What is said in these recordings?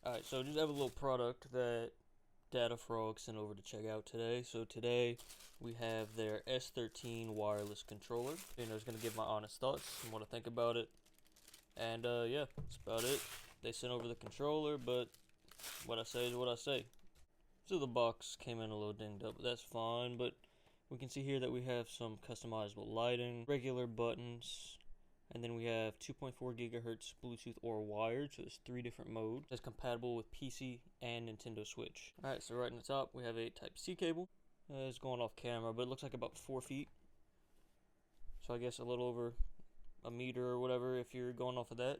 Alright, so just have a little product that Datafrog sent over to check out today. So today we have their S13 wireless controller. I was going to give my honest thoughts and what I think about it. And yeah, that's about it. They sent over the controller, but what I say is what I say. So the box came in a little dinged up, but that's fine. But we can see here that we have some customizable lighting, regular buttons, and then we have 2.4 gigahertz Bluetooth or wired, so there's 3 different modes. It's compatible with PC and Nintendo Switch. Alright, so right in the top we have a Type-C cable. It's going off camera, but it looks like about 4 feet. So I guess a little over a meter or whatever if you're going off of that.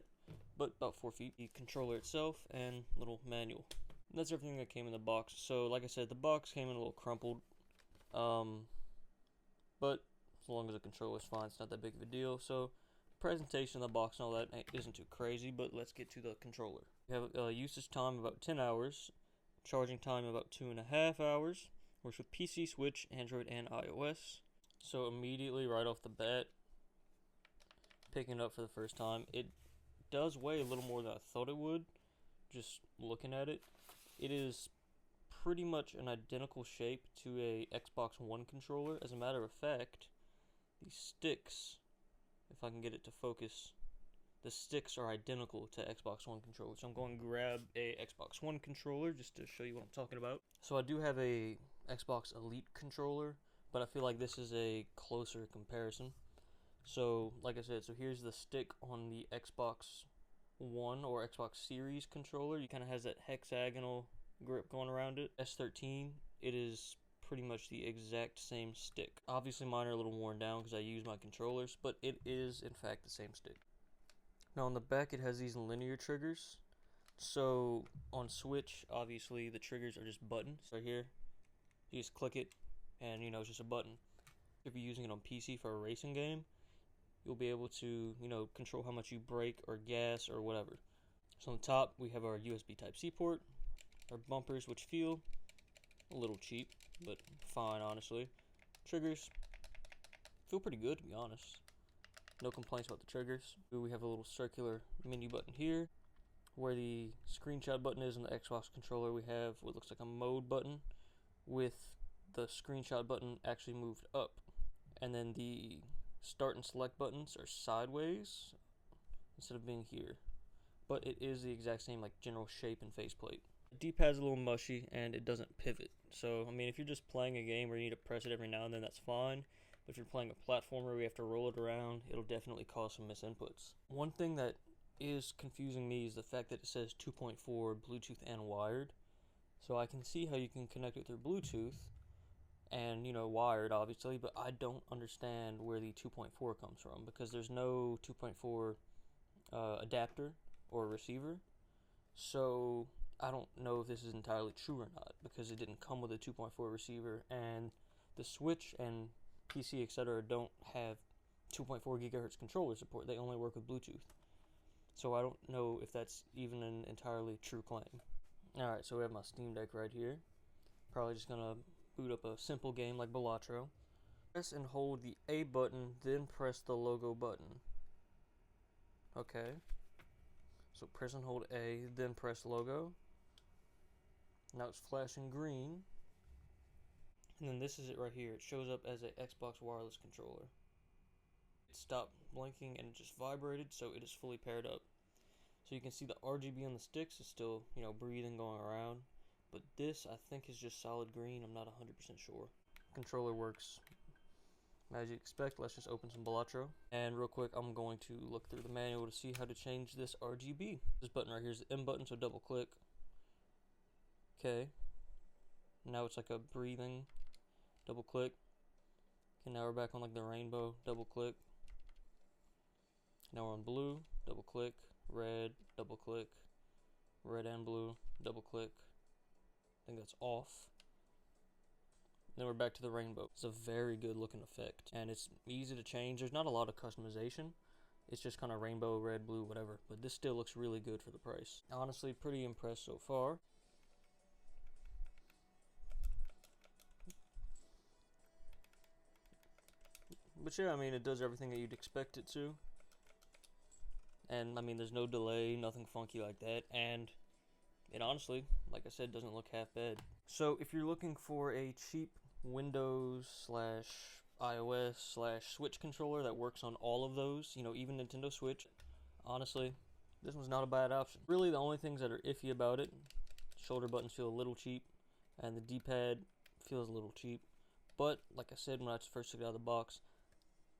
But about 4 feet. The controller itself and little manual. And that's everything that came in the box. So like I said, the box came in a little crumpled. But as long as the controller's fine, it's not that big of a deal. So presentation of the box and all that isn't too crazy, but let's get to the controller. We have usage time about 10 hours, charging time about 2.5 hours. Works with PC, Switch, Android, and iOS. So immediately right off the bat, picking it up for the first time, it does weigh a little more than I thought it would. Just looking at it, it is pretty much an identical shape to a Xbox One controller. As a matter of fact, the sticks, if I can get it to focus, the sticks are identical to Xbox One controllers. So I'm going to grab a Xbox One controller just to show you what I'm talking about. So I do have a Xbox Elite controller, but I feel like this is a closer comparison. So like I said, so here's the stick on the Xbox One or Xbox Series controller. It kind of has that hexagonal grip going around it. S13, it is pretty much the exact same stick. Obviously mine are a little worn down because I use my controllers, but it is in fact the same stick. Now on the back it has these linear triggers. So on Switch, obviously the triggers are just buttons. Right here, you just click it and it's just a button. If you're using it on PC for a racing game, you'll be able to control how much you brake or gas or whatever. So on the top we have our USB Type-C port, our bumpers, which feel a little cheap, but fine, honestly. Triggers feel pretty good, to be honest. No complaints about the triggers. We have a little circular menu button here. Where the screenshot button is on the Xbox controller, we have what looks like a mode button with the screenshot button actually moved up. And then the start and select buttons are sideways instead of being here. But it is the exact same general shape and faceplate. The D-pad's a little mushy and it doesn't pivot. So, I mean, if you're just playing a game where you need to press it every now and then, that's fine. But if you're playing a platformer where you have to roll it around, it'll definitely cause some misinputs. One thing that is confusing me is the fact that it says 2.4 Bluetooth and wired. So I can see how you can connect it through Bluetooth and, wired, obviously, but I don't understand where the 2.4 comes from because there's no 2.4 adapter or receiver. So I don't know if this is entirely true or not because it didn't come with a 2.4 receiver, and the Switch and PC etc. don't have 2.4 gigahertz controller support. They only work with Bluetooth. So I don't know if that's even an entirely true claim. Alright, so we have my Steam Deck right here. Probably just gonna boot up a simple game like Balatro. Press and hold the A button, then press the logo button. Okay. So press and hold A, then press logo. Now it's flashing green. And then this is it right here. It shows up as a Xbox wireless controller. It stopped blinking and it just vibrated, so it is fully paired up. So you can see the RGB on the sticks is still, breathing, going around. But this, I think, is just solid green. I'm not 100% sure. Controller works as you expect. Let's just open some Balatro. And real quick, I'm going to look through the manual to see how to change this RGB. This button right here is the M button, so double click. Okay. Now it's like a breathing. Double click. Okay, now we're back on the rainbow. Double click. Now we're on blue. Double click. Red. Double click. Red and blue. Double click. I think that's off. Then we're back to the rainbow. It's a very good looking effect, and it's easy to change. There's not a lot of customization. It's just kind of rainbow, red, blue, whatever. But this still looks really good for the price. Honestly, pretty impressed so far. But yeah, I mean, it does everything that you'd expect it to. And I mean, there's no delay, nothing funky like that. And it honestly, like I said, doesn't look half bad. So if you're looking for a cheap Windows slash iOS slash Switch controller that works on all of those, you know, even Nintendo Switch, honestly, this one's not a bad option. Really, the only things that are iffy about it, shoulder buttons feel a little cheap, and the D-pad feels a little cheap. But, like I said when I first took it out of the box,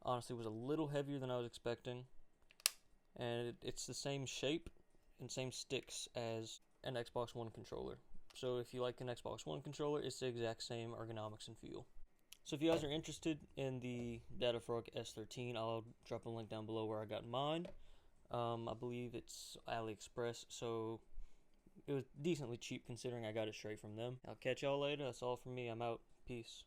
honestly, it was a little heavier than I was expecting. And it's the same shape and same sticks as an Xbox One controller. So if you like an Xbox One controller, it's the exact same ergonomics and feel. So if you guys are interested in the Datafrog S13, I'll drop a link down below where I got mine. I believe it's AliExpress, so it was decently cheap considering I got it straight from them. I'll catch y'all later. That's all from me. I'm out. Peace.